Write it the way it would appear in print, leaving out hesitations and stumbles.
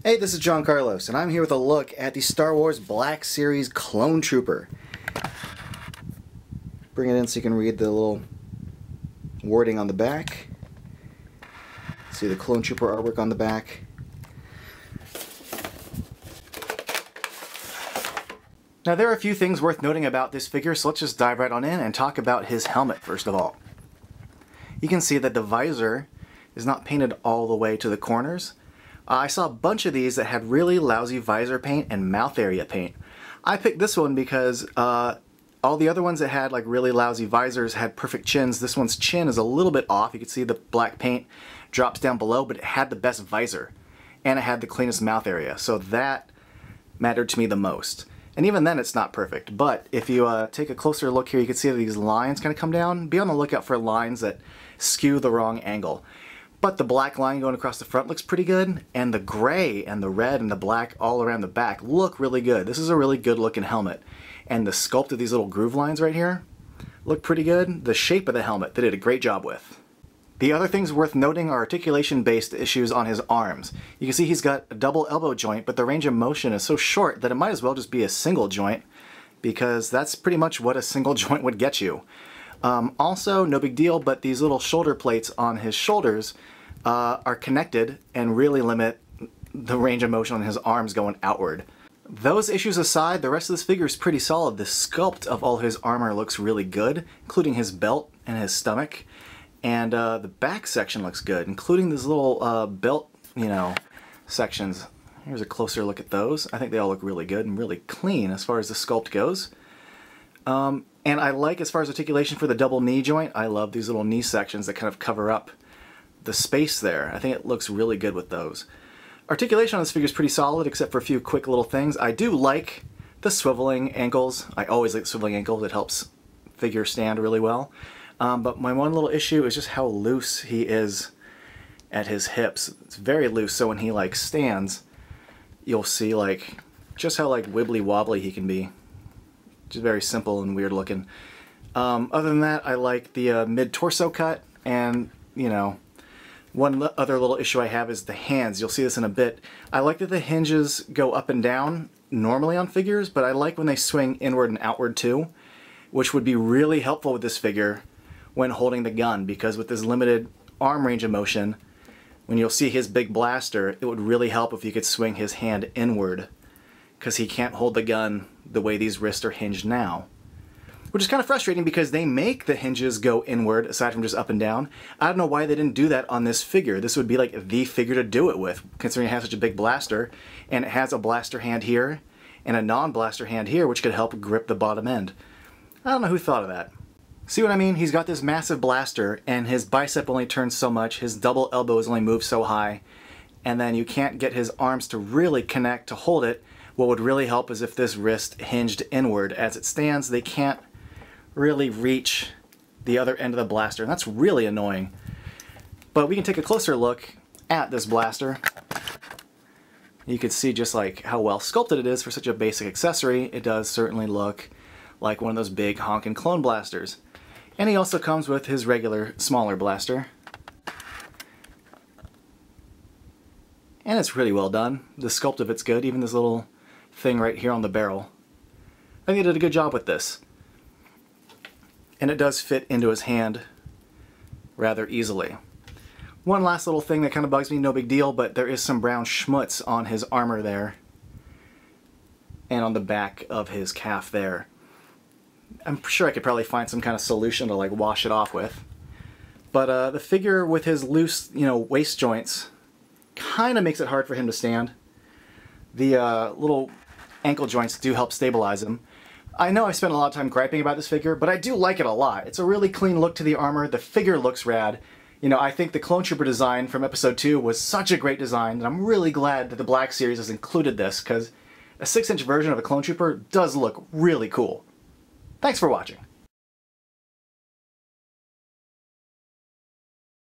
Hey, this is John Carlos, and I'm here with a look at the Star Wars Black Series Clone Trooper. Bring it in so you can read the little wording on the back. See the Clone Trooper artwork on the back. Now there are a few things worth noting about this figure, so let's just dive right on in and talk about his helmet first of all. You can see that the visor is not painted all the way to the corners. I saw a bunch of these that had really lousy visor paint and mouth area paint. I picked this one because all the other ones that had like really lousy visors had perfect chins. This one's chin is a little bit off. You can see the black paint drops down below, but it had the best visor and it had the cleanest mouth area. So that mattered to me the most. And even then it's not perfect. But if you take a closer look here, you can see that these lines kind of come down. Be on the lookout for lines that skew the wrong angle. But the black line going across the front looks pretty good, and the gray and the red and the black all around the back look really good. This is a really good looking helmet. And the sculpt of these little groove lines right here look pretty good. The shape of the helmet they did a great job with. The other things worth noting are articulation-based issues on his arms. You can see he's got a double elbow joint, but the range of motion is so short that it might as well just be a single joint, because that's pretty much what a single joint would get you. Also, no big deal, but these little shoulder plates on his shoulders are connected and really limit the range of motion on his arms going outward. Those issues aside, the rest of this figure is pretty solid. The sculpt of all his armor looks really good, including his belt and his stomach. And the back section looks good, including these little belt, sections. Here's a closer look at those. I think they all look really good and really clean as far as the sculpt goes. And I like, as far as articulation for the double knee joint, I love these little knee sections that kind of cover up the space there. I think it looks really good with those. Articulation on this figure is pretty solid, except for a few quick little things. I do like the swiveling ankles. I always like swiveling ankles. It helps figure stand really well. But my one little issue is just how loose he is at his hips. It's very loose, so when he like stands, you'll see like just how like wibbly wobbly he can be. Just very simple and weird looking. Other than that, I like the mid-torso cut, and one other little issue I have is the hands. You'll see this in a bit. I like that the hinges go up and down normally on figures, but I like when they swing inward and outward too, which would be really helpful with this figure when holding the gun, because with this limited arm range of motion, when you'll see his big blaster, it would really help if you could swing his hand inward, because he can't hold the gun the way these wrists are hinged now. Which is kind of frustrating because they make the hinges go inward aside from just up and down. I don't know why they didn't do that on this figure. This would be like the figure to do it with, considering it has such a big blaster, and it has a blaster hand here and a non-blaster hand here, which could help grip the bottom end. I don't know who thought of that. See what I mean? He's got this massive blaster and his bicep only turns so much, his double elbows only move so high, and then you can't get his arms to really connect to hold it. What would really help is if this wrist hinged inward. As it stands, they can't really reach the other end of the blaster, and that's really annoying. But we can take a closer look at this blaster. You can see just like how well sculpted it is for such a basic accessory. It does certainly look like one of those big honkin' clone blasters. And he also comes with his regular smaller blaster. And it's really well done. The sculpt of it's good, even this little thing right here on the barrel. I think they did a good job with this. And it does fit into his hand rather easily. One last little thing that kind of bugs me, no big deal, but there is some brown schmutz on his armor there and on the back of his calf there. I'm sure I could probably find some kind of solution to like wash it off with. But the figure with his loose, waist joints kind of makes it hard for him to stand. The little ankle joints do help stabilize him. I know I spent a lot of time griping about this figure, but I do like it a lot. It's a really clean look to the armor. The figure looks rad. I think the Clone Trooper design from episode 2 was such a great design, and I'm really glad that the Black Series has included this, because a 6-inch version of a Clone Trooper does look really cool. Thanks for watching.